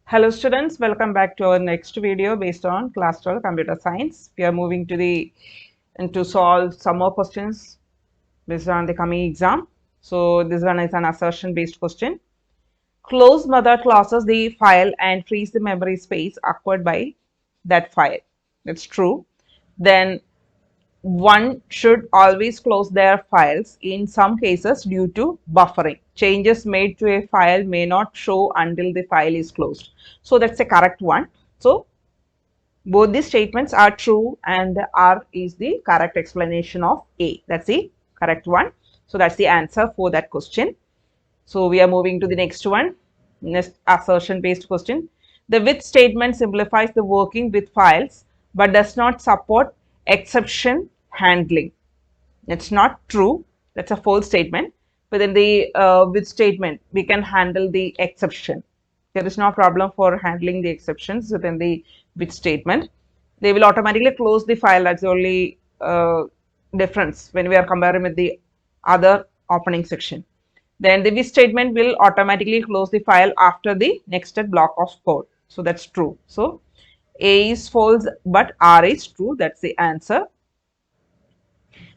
Hello students, welcome back to our next video based on class 12 computer science. We are moving to to solve some more questions based on the coming exam. So this one is an assertion based question. Close method closes the file and frees the memory space acquired by that file. It's true. Then one should always close their files in some cases due to buffering. Changes made to a file may not show until the file is closed. So that's a correct one. So both these statements are true and R is the correct explanation of A. That's the correct one. So that's the answer for that question. So we are moving to the next one. Next assertion based question. The with statement simplifies the working with files but does not support exception handling. That's not true. That's a false statement. But in the with statement, we can handle the exception. There is no problem for handling the exceptions within the with statement. They will automatically close the file. That's the only difference when we are comparing with the other opening section. Then the with statement will automatically close the file after the nexted block of code. So that's true. So A is false, but R is true. That's the answer.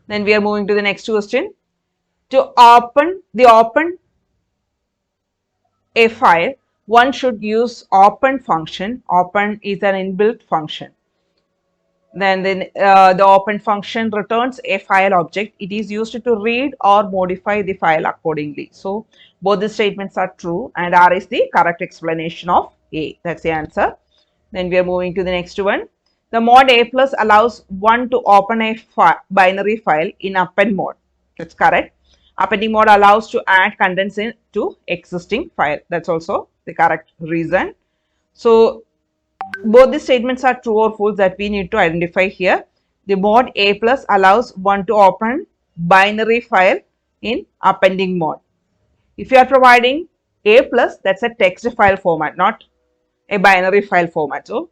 Then we are moving to the next question. To open a file, one should use open function. Open is an inbuilt function. Then the open function returns a file object. It is used to read or modify the file accordingly. So both the statements are true and R is the correct explanation of A. That's the answer. Then we are moving to the next one. The mod A plus allows one to open a binary file in append mode. That's correct. Appending mode allows to add contents into existing file. That's also the correct reason. So both the statements are true or false that we need to identify here. The mod A plus allows one to open binary file in appending mode. If you are providing A plus, that's a text file format, not a binary file format. So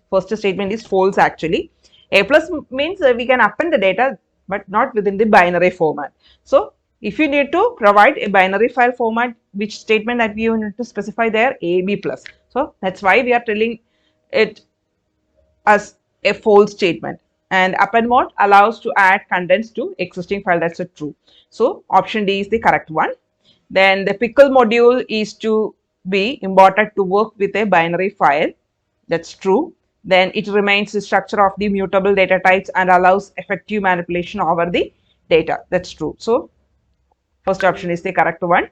first statement is false actually. A plus means we can append the data but not within the binary format. So if you need to provide a binary file format, which statement that we need to specify there? AB plus. So that's why we are telling it as a false statement. And append mode allows to add contents to existing file. That's a true. So option D is the correct one. Then the pickle module is to be imported to work with a binary file. That's true. Then it remains the structure of the mutable data types and allows effective manipulation over the data. That's true. So first option is the correct one.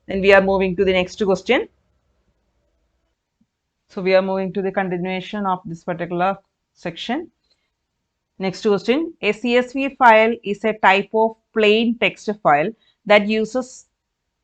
Then we are moving to the next question. So we are moving to the continuation of this particular section. Next question. A CSV file is a type of plain text file that uses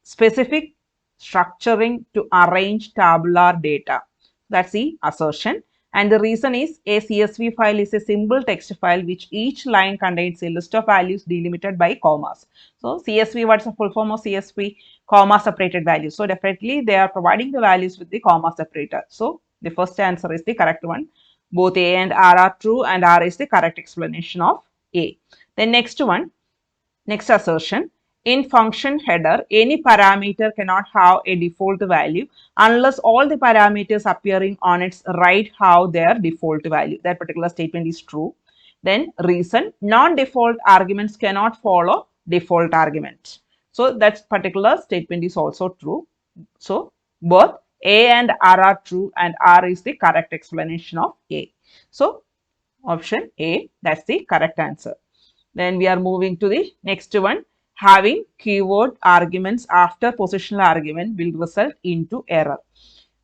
specific structuring to arrange tabular data. That's the assertion. And the reason is a CSV file is a simple text file which each line contains a list of values delimited by commas. So CSV, what's the full form of CSV? Comma separated values. So definitely they are providing the values with the comma separator. So the first answer is the correct one. Both A and R are true and R is the correct explanation of A. The next one, next assertion. In function header, any parameter cannot have a default value unless all the parameters appearing on its right have their default value. That particular statement is true. Then reason, non-default arguments cannot follow default arguments. So that particular statement is also true. So both A and R are true and R is the correct explanation of A. So option A, that's the correct answer. Then we are moving to the next one. Having keyword arguments after positional argument will result into error.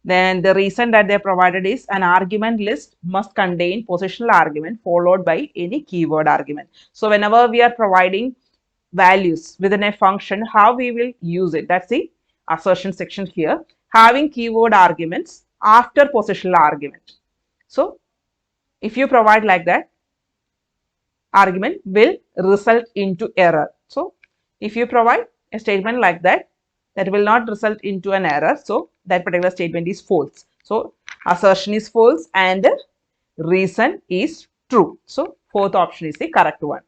Then the reason that they provided is an argument list must contain positional argument followed by any keyword argument. So whenever we are providing values within a function, how we will use it? That's the assertion section here. Having keyword arguments after positional argument. So if you provide like that, argument will result into error. So if you provide a statement like that, that will not result into an error. So that particular statement is false. So assertion is false and reason is true. So fourth option is the correct one.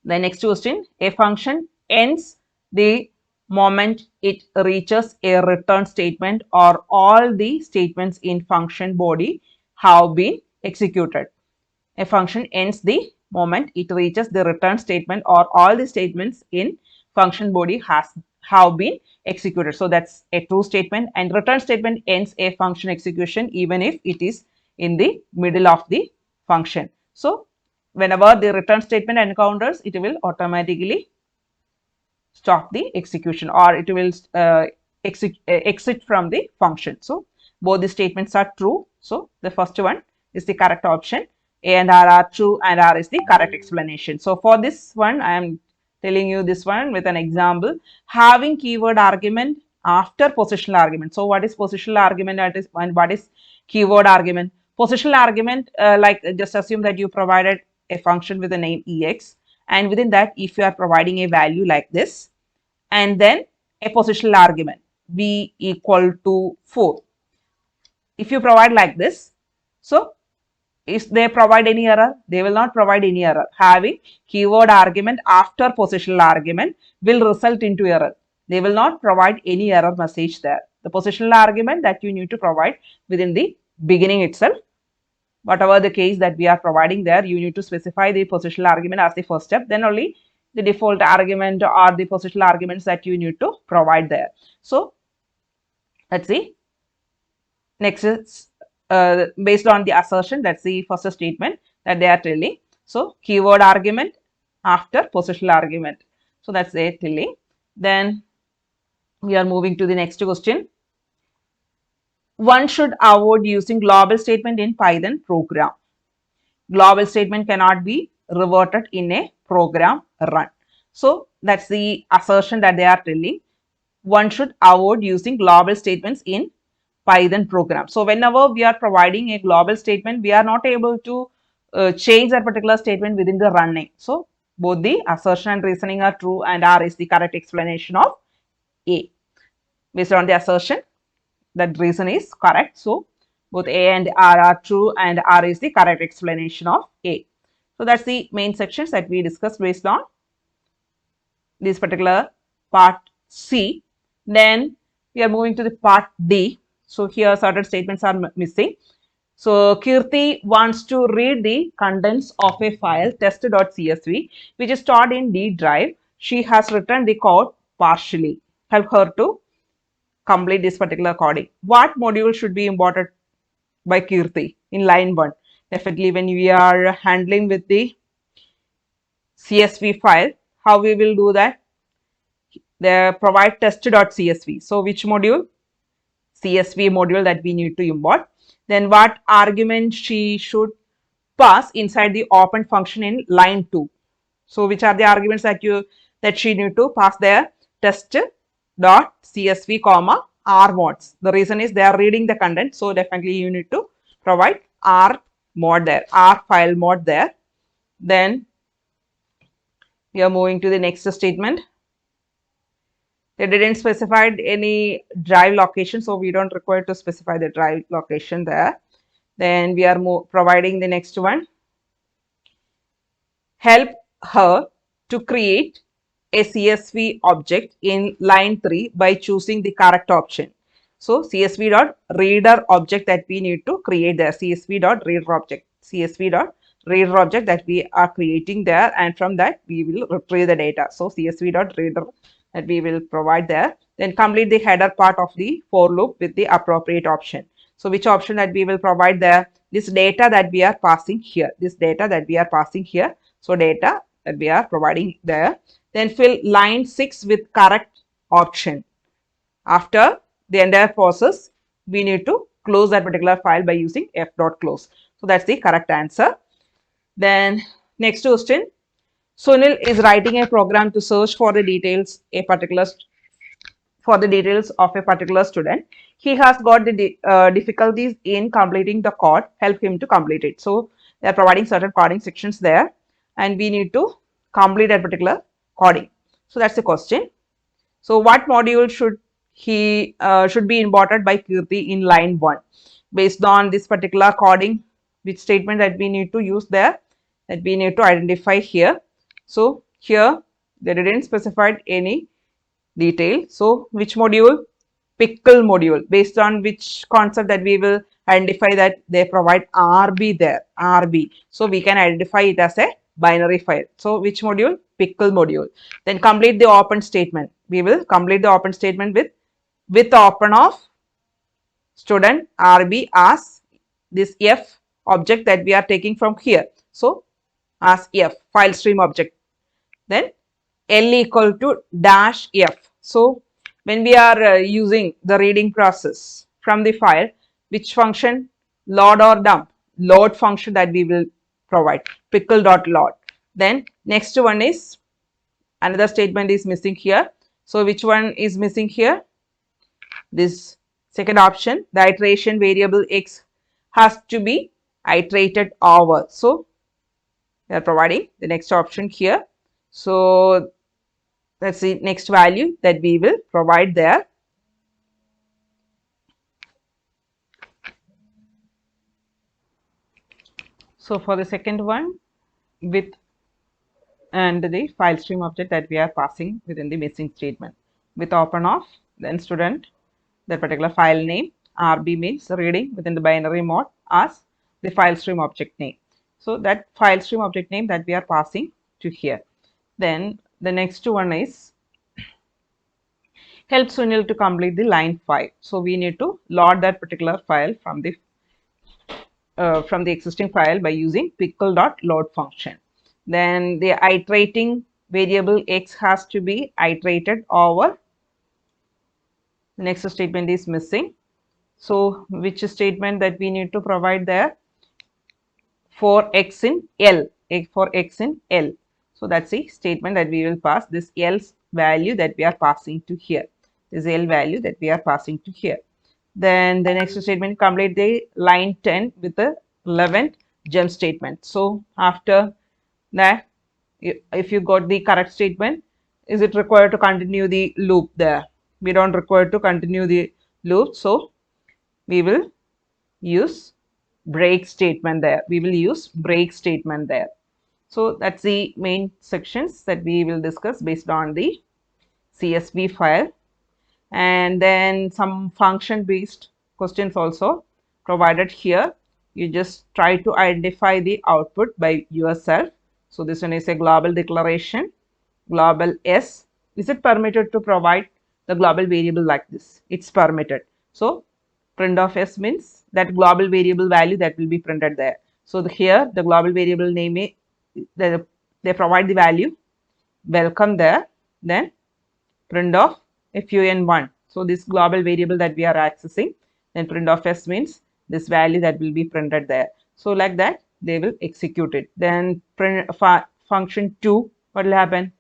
The next question, a function ends the moment it reaches a return statement or all the statements in function body have been executed. A function ends the moment it reaches the return statement or all the statements in function body have been executed. So that's a true statement, and return statement ends a function execution even if it is in the middle of the function. So whenever the return statement encounters, it will automatically stop the execution, or it will exit from the function. So both the statements are true. So the first one is the correct option. A and R are true and R is the correct explanation. So for this one, I am telling you this one with an example. Having keyword argument after positional argument. So what is positional argument, that is, and what is keyword argument? Positional argument, like just assume that you provided a function with the name ex, and within that, if you are providing a value like this, and then a positional argument b equal to 4. If you provide like this, so if they provide any error, they will not provide any error. Having keyword argument after positional argument will result into error. They will not provide any error message there. The positional argument that you need to provide within the beginning itself, whatever the case that we are providing there, you need to specify the positional argument as the first step. Then only the default argument or the positional arguments that you need to provide there. So let's see. Next is based on the assertion, that's the first statement that they are telling. So keyword argument after positional argument. So that's a telling. Then we are moving to the next question. One should avoid using global statement in Python program. Global statement cannot be reverted in a program run. So that's the assertion that they are telling. One should avoid using global statements in Python program. So whenever we are providing a global statement, we are not able to change that particular statement within the running. So both the assertion and reasoning are true and R is the correct explanation of A. Based on the assertion, that reason is correct. So both A and R are true and R is the correct explanation of A. So that's the main sections that we discussed based on this particular part C. Then we are moving to the part D. So here certain statements are missing. So Kirti wants to read the contents of a file test.csv which is stored in D drive. She has written the code partially. Help her to complete this particular coding. What module should be imported by Kirti in line 1? Definitely when we are handling with the CSV file, how we will do that? They provide test.csv. So which module? CSV module that we need to import. Then what argument she should pass inside the open function in line 2? So which are the arguments that she need to pass there? Test.csv comma R mods. The reason is they are reading the content, so definitely you need to provide R mod there, R file mod there. Then we are moving to the next statement. They didn't specify any drive location, so we don't require to specify the drive location there. Then we are providing the next one. Help her to create a CSV object in line 3 by choosing the correct option. So CSV.reader object that we need to create there, CSV.reader object, CSV.reader object that we are creating there, and from that we will retrieve the data. So CSV.reader that we will provide there. Then complete the header part of the for loop with the appropriate option. So which option that we will provide there? This data that we are passing here, this data that we are passing here. So data that we are providing there. Then fill line 6 with correct option. After the entire process, we need to close that particular file by using f.close. So that's the correct answer. Then next question. Sunil is writing a program to search for the details of a particular student. He has got the difficulties in completing the code. Help him to complete it. So they are providing certain coding sections there, and we need to complete that particular coding. So that's the question. So what module should be imported by Kirti in line 1? Based on this particular coding, which statement that we need to use there, that we need to identify here. So here they didn't specify any detail. So which module? Pickle module, based on which concept that we will identify that they provide RB there, RB. So we can identify it as a binary file. So which module? Pickle module. Then complete the open statement. We will complete the open statement with open of student RB as this F object that we are taking from here. So as F, file stream object. Then L equal to dash F. So when we are using the reading process from the file, which function? Load or dump? Load function that we will provide, pickle.load. Then next one is, another statement is missing here. So which one is missing here? This second option, the iteration variable X has to be iterated over. So we are providing the next option here. So that's the next value that we will provide there. So for the second one, with and the file stream object that we are passing within the missing statement, with open of, then student, that particular file name, RB means reading within the binary mode as the file stream object name. So that file stream object name that we are passing to here. Then the next one is help Sunil to complete the line 5. So we need to load that particular file from the existing file by using pickle.load function. Then the iterating variable X has to be iterated over. The next statement is missing. So which statement that we need to provide there? For X in L, for X in L. So that's the statement that we will pass, this L value that we are passing to here, this L value that we are passing to here. Then the next statement, complete the line 10 with the 11th jump statement. So after that, if you got the correct statement, is it required to continue the loop there? We don't require to continue the loop, so we will use break statement there. We will use break statement there. So that's the main sections that we will discuss based on the CSV file. And then some function based questions also provided here. You just try to identify the output by yourself. So this one is a global declaration, global S. Is it permitted to provide the global variable like this? It's permitted. So print of S means that global variable value that will be printed there. So here the global variable name is, they provide the value welcome there. Then print of fun1. So this global variable that we are accessing, then print of S means this value that will be printed there. So like that they will execute it. Then print function 2, what will happen?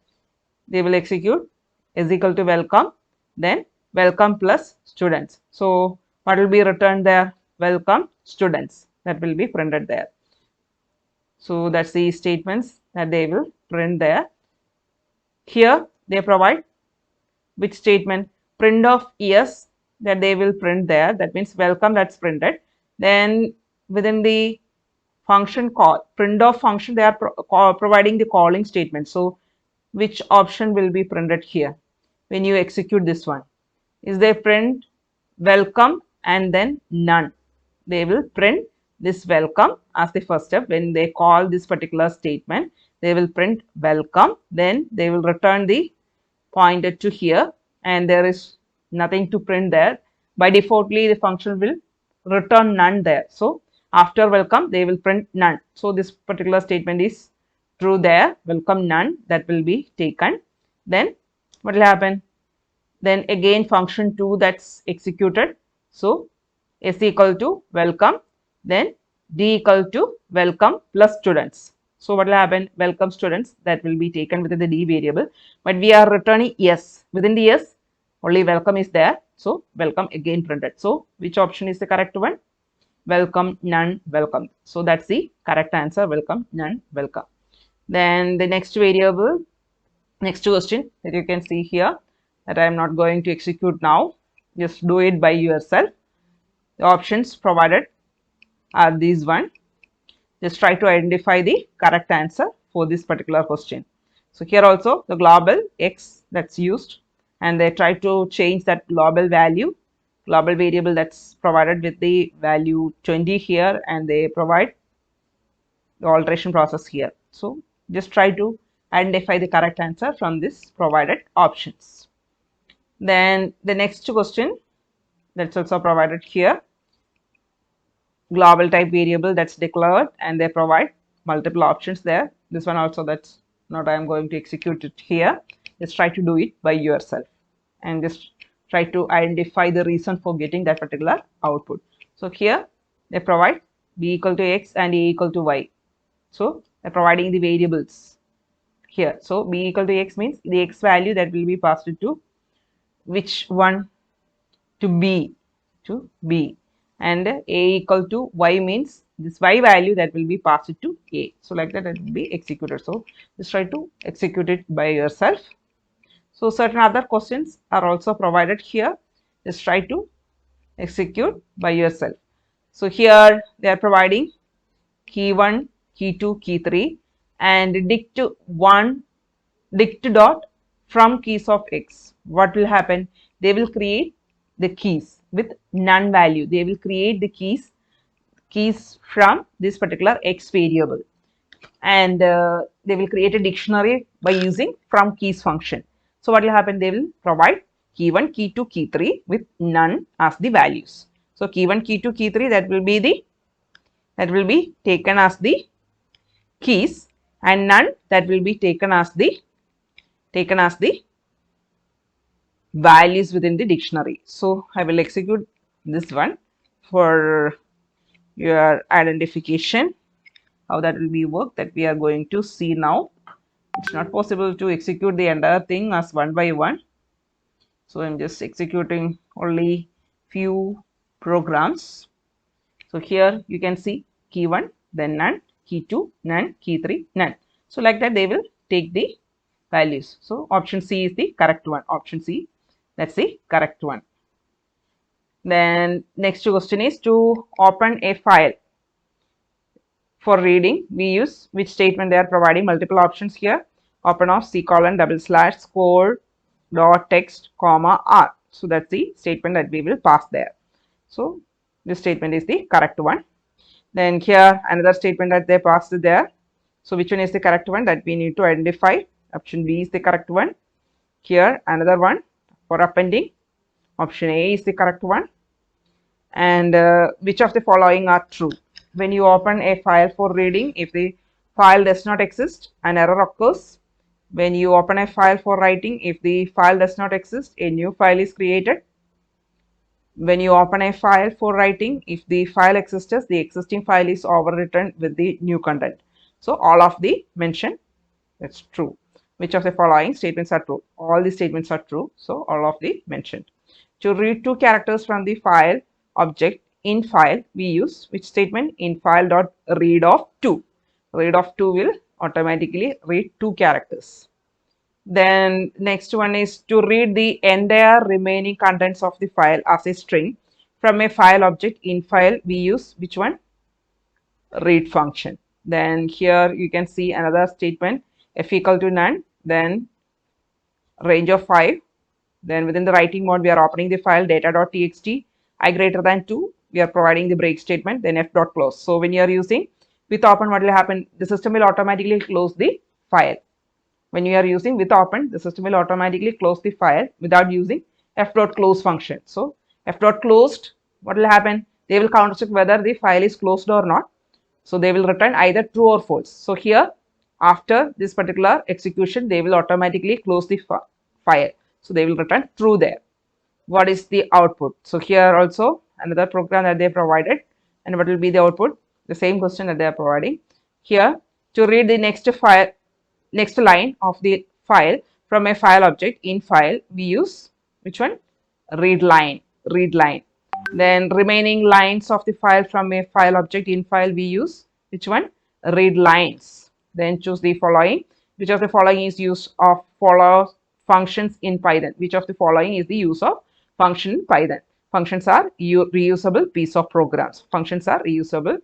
They will execute is equal to welcome, then welcome plus students. So what will be returned there? Welcome students, that will be printed there. So that's the statements that they will print there. Here they provide which statement? Print of yes, that they will print there. That means welcome, that's printed. Then within the function call, print of function, they are providing the calling statement. So which option will be printed here when you execute this one? Is they print welcome and then none? They will print this welcome as the first step. When they call this particular statement, they will print welcome, then they will return the pointer to here, and there is nothing to print there. By defaultly the function will return none there. So after welcome they will print none. So this particular statement is true there, welcome none, that will be taken. Then what will happen? Then again function 2 that's executed. So S equal to welcome, then D equal to welcome plus students. So what will happen? Welcome students, that will be taken within the D variable, but we are returning yes. Within the yes only welcome is there, so welcome again printed. So which option is the correct one? Welcome, none, welcome. So that's the correct answer, welcome, none, welcome. Then the next variable, next question that you can see here, that I am not going to execute now, just do it by yourself. The options provided are these one. Just try to identify the correct answer for this particular question. So here also the global X that's used, and they try to change that global variable that's provided with the value 20 here, and they provide the alteration process here. So just try to identify the correct answer from this provided options. Then the next question that's also provided here, global type variable that's declared, and they provide multiple options there. This one also, that's not I am going to execute it here. Just try to do it by yourself and just try to identify the reason for getting that particular output. So here they provide b equal to x and a equal to y. So they're providing the variables here. So b equal to x means the x value that will be passed to which one, to b, and a equal to y means this y value that will be passed to a. So like that it will be executed. So just try to execute it by yourself. So certain other questions are also provided here. Just try to execute by yourself. So here they are providing key 1, key 2, key 3 and dict 1, dict dot from keys of x. What will happen? They will create the keys with none value. They will create the keys from this particular x variable, and they will create a dictionary by using from keys function. So what will happen? They will provide key 1, key 2, key 3 with none as the values. So key 1, key 2, key 3 that will be taken as the keys, and none that will be taken as the values within the dictionary. So I will execute this one for your identification. How that will be work, that we are going to see now. It's not possible to execute the entire thing as one by one. So I'm just executing only few programs. So here you can see key 1, then none, key 2, none, key 3, none. So like that they will take the values. So option C is the correct one. Option C, that's the correct one. Then next question is to open a file. For reading, we use which statement? They are providing multiple options here. Open of C:// score dot text comma r. So that's the statement that we will pass there. So this statement is the correct one. Then here another statement that they passed there. So which one is the correct one that we need to identify? Option B is the correct one. Here another one for appending. Option A is the correct one. And which of the following are true? When you open a file for reading, if the file does not exist, an error occurs. When you open a file for writing, if the file does not exist, a new file is created. When you open a file for writing, if the file exists, the existing file is overwritten with the new content. So all of the mentioned, that's true. Which of the following statements are true? All the statements are true. So all of the mentioned. To read 2 characters from the file object in file, we use which statement? In file dot read of 2. Read of 2 will automatically read 2 characters. Then next one is to read the entire remaining contents of the file as a string from a file object in file, we use which one? Read function. Then here you can see another statement, f equal to none, then range of 5. Then within the writing mode, we are opening the file data.txt, I greater than 2, we are providing the break statement, then f dot close. So when you are using with open, what will happen? The system will automatically close the file. When you are using with open, the system will automatically close the file without using f dot close function. So f dot closed, what will happen? They will counter check whether the file is closed or not. So they will return either true or false. So here after this particular execution, they will automatically close the file. So they will return true there. What is the output? So here also another program that they provided, and what will be the output? The same question that they are providing. Here to read the next line of the file from a file object in file, we use which one? Read line. Then remaining lines of the file from a file object in file, we use which one? Read lines. Then choose the following. Which of the following is used of follow functions in Python? Which of the following is the use of function in Python? Functions are reusable piece of programs. Functions are reusable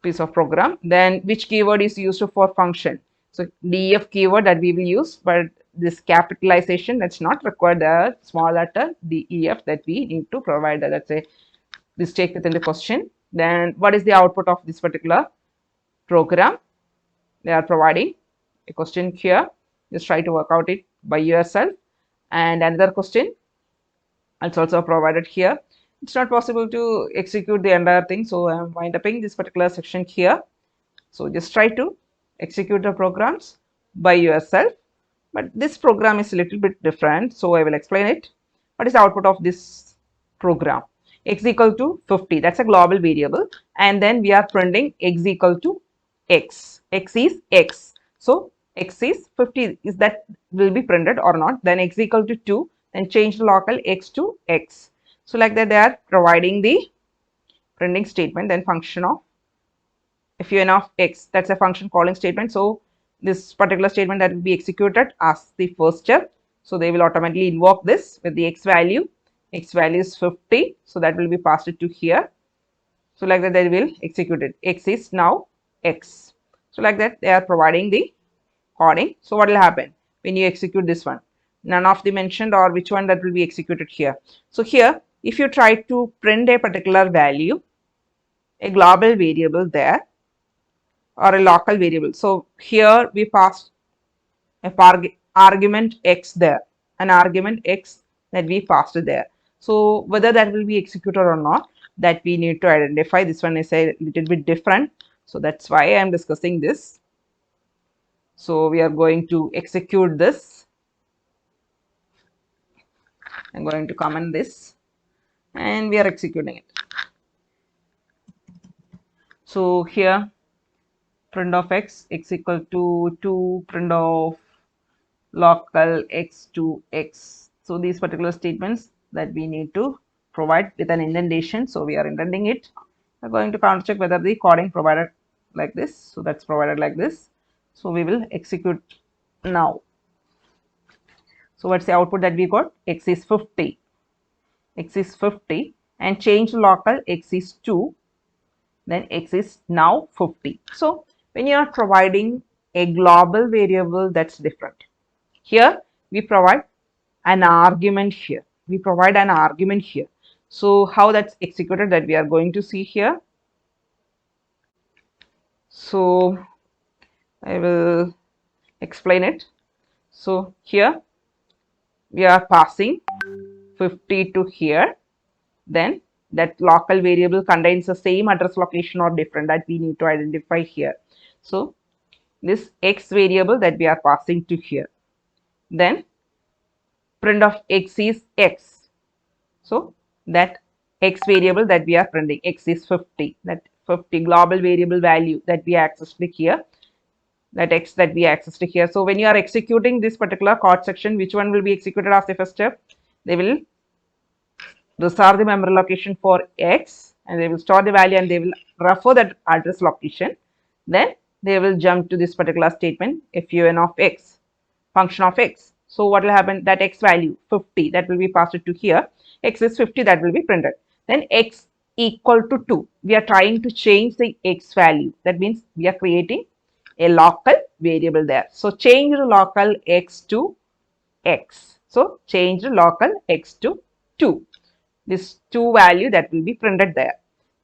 piece of program. Then which keyword is used for function? So def keyword that we will use, but this capitalization, that's not required, the small letter DEF that we need to provide. Let's say this take within the question. Then what is the output of this particular program? They are providing a question here. Just try to work out it by yourself. And another question, it's also provided here. It's not possible to execute the entire thing, so I'm winding this particular section here. So just try to execute the programs by yourself. But this program is a little bit different, so I will explain it. What is the output of this program? X equal to 50, that's a global variable, and then we are printing x equal to x. X is x, so x is 50, is that will be printed or not? Then x equal to 2, then change the local x to x. So like that they are providing the printing statement. Then function of fun of x, that's a function calling statement. So this particular statement that will be executed as the first step. So they will automatically invoke this with the x value. X value is 50, so that will be passed to here. So like that they will execute it. X is now x. So like that they are providing the coding. So what will happen when you execute this one? None of the mentioned, or which one that will be executed here. So here, if you try to print a particular value, a global variable there, or a local variable. So here we pass a argument x there, an argument x that we passed there. So whether that will be executed or not, that we need to identify. This one is a little bit different, so that's why I am discussing this. So we are going to execute this. I'm going to comment this, and we are executing it. So here print of x equal to 2, print of local x to x. So these particular statements that we need to provide with an indentation. So we are indenting it. We're going to counter check whether the coding provided like this. So that's provided like this. So we will execute now. So what's the output that we got? X is 50. X is 50, and change local x is 2. Then x is now 50. So when you are providing a global variable, that's different. Here we provide an argument here. We provide an argument here. So how that's executed, that we are going to see here. So I will explain it. So here we are passing 50 to here. Then that local variable contains the same address location or different, that we need to identify here. So this x variable that we are passing to here. Then print of x is x. So that x variable that we are printing, x is 50, that 50 global variable value that we accessed here, that x that we accessed here. So when you are executing this particular code section, which one will be executed as the first step? They will reserve the memory location for x, and they will store the value, and they will refer that address location. Then they will jump to this particular statement, fun of x, function of x. So what will happen? That x value 50 that will be passed to here. X is 50, that will be printed. Then x equal to 2. We are trying to change the x value. That means we are creating a local variable there. So change the local x to x. So change the local x to 2. This 2 value that will be printed there.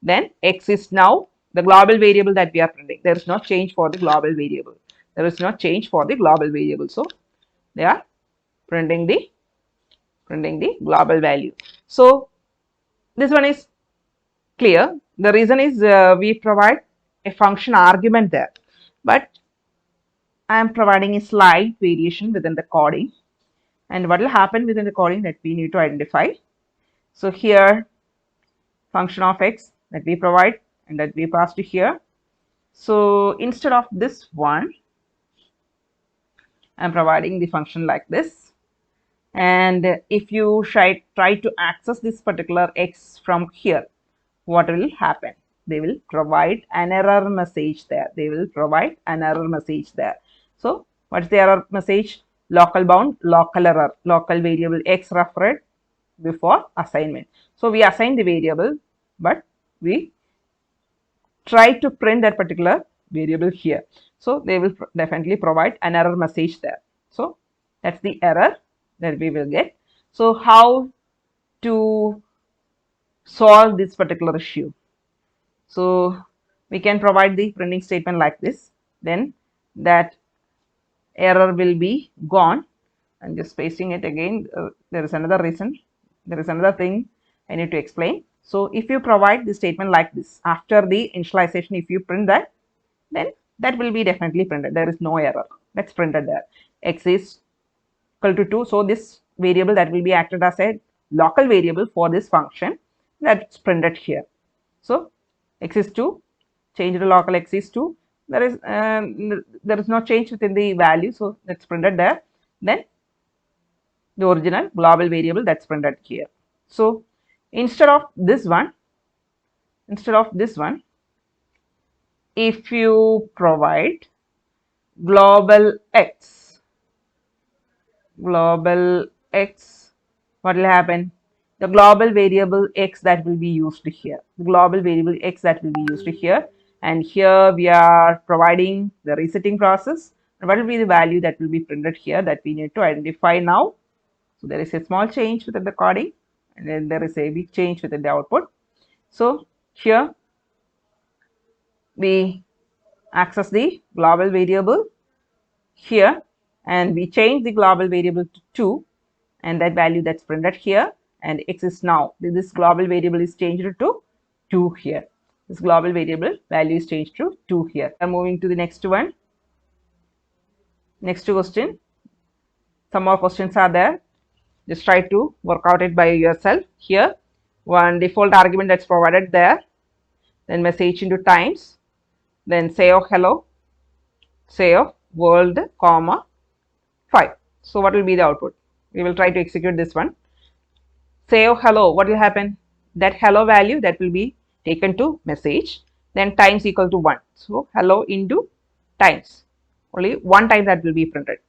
Then x is now the global variable that we are printing. There is no change for the global variable. There is no change for the global variable. So they are printing the global value. So this one is clear. The reason is we provide a function argument there, but I am providing a slight variation within the coding. And what will happen within the coding, that we need to identify. So here function of x that we provide and that we pass to here. So instead of this one, I am providing the function like this. And if you try to access this particular x from here, what will happen? They will provide an error message there. They will provide an error message there. So what's the error message? Local bound, local error, local variable x referred before assignment. So we assign the variable, but we try to print that particular variable here. So they will definitely provide an error message there. So That's the error that we will get. So how to solve this particular issue? So we can provide the printing statement like this, then that error will be gone. I'm just pasting it again. There is another reason, there is another thing I need to explain. So if you provide the statement like this, after the initialization, if you print that, then that will be definitely printed. There is no error. That's printed there. X is equal to 2. So this variable that will be acted as a local variable for this function, that's printed here. So x is 2, change to local x is 2. There is no change within the value, so that's printed there. Then the original global variable that's printed here. So instead of this one, if you provide global x, what will happen? The global variable x that will be used here, and here we are providing the resetting process. And what will be the value that will be printed here, that we need to identify now? So there is a small change within the coding, and then there is a big change within the output. So here we access the global variable here, and we change the global variable to 2, and that value that's printed here, and x is now, this global variable is changed to 2 here. This global variable value is changed to 2 here. I'm moving to the next one. Next question. Some more questions are there. Just try to work out it by yourself. Here, one default argument that's provided there, then message into times, then say of hello, say of world, comma 5. So what will be the output? We will try to execute this one. Say of hello, what will happen? That hello value that will be taken to message, then times equal to 1. So hello into times, only one time that will be printed.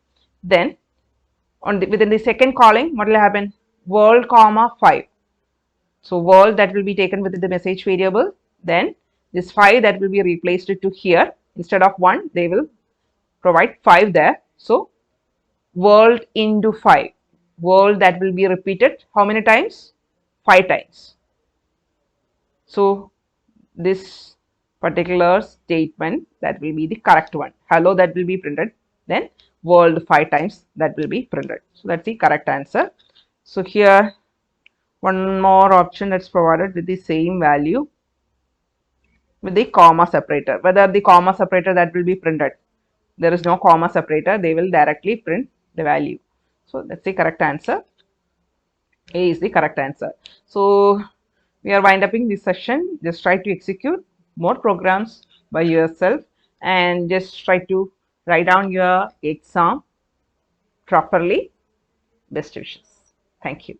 Then within the second calling, what will happen? World, comma 5. So world that will be taken within the message variable, then this 5 that will be replaced to here. Instead of 1, they will provide 5 there. So world into 5, world that will be repeated how many times? 5 times. So this particular statement that will be the correct one. Hello that will be printed, then world 5 times that will be printed. So that's the correct answer. So here one more option that's provided with the same value with the comma separator. Whether the comma separator that will be printed, there is no comma separator, they will directly print the value. So that's the correct answer. A is the correct answer. So we are wind upping this session. Just try to execute more programs by yourself and just try to write down your exam properly. Best wishes. Thank you.